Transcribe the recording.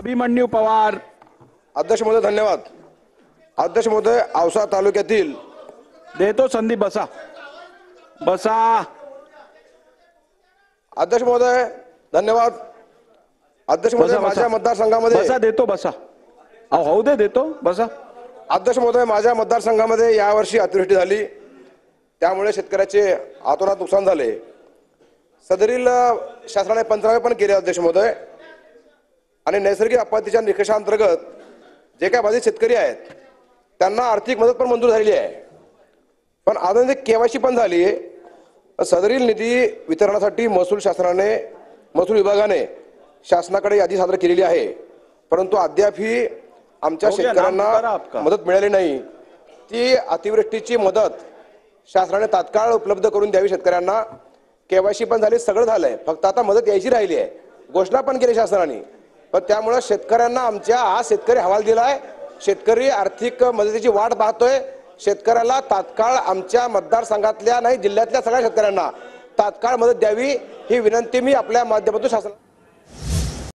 अभिमन्यू पवार। अध्यक्ष महोदय धन्यवाद। अध्यक्ष महोदय, औसा तालुक्यातील देतो संधी, बसा बसा। अध्यक्ष महोदय धन्यवाद। अध्यक्ष महोदय, बसा माझ्या बसा मतदारसंघामध्ये बसा, देतो बसा। अहो होऊ दे, देतो बसा। अध्यक्ष महोदय, माझ्या मतदारसंघामध्ये यावर्षी अतिवृष्टी झाली, त्यामुळे शेतकऱ्याचे अतोनात नुकसान झाले। सदरील शासनाने पंचनामे पण केले अध्यक्ष महोदय, आणि नैसर्गिक आपत्तीच्या निकषांतर्गत जे काही बाधित शेतकरी आहेत त्यांना आर्थिक मदत पण मंजूर झालेली आहे। पण अजून केवायसी पण झाली। सदरील निधी वितरणासाठी महसूल विभागाने शासनाकडे यादी सादर केलेली आहे, परंतु अद्यापही आमच्या शेतकऱ्यांना मदत मिळाली नाही। ती अतिवृष्टीची मदत शासनाने तात्काळ उपलब्ध करून द्यावी शेतकऱ्यांना। केवायसी पण झाली, सगळं झालंय, फक्त आता मदत यायची राहिली आहे। घोषणा पण केली शासनाने, पण त्यामुळे शेतकऱ्यांना आमच्या हा शेतकरी हवाल दिलाय। शेतकरी आर्थिक मदतीची वाट पाहतोय। शेतकऱ्याला तात्काळ आमच्या मतदारसंघातल्या नाही, जिल्ह्यातल्या सगळ्या शेतकऱ्यांना तात्काळ मदत द्यावी ही विनंती मी आपल्या माध्यमातून शासनाला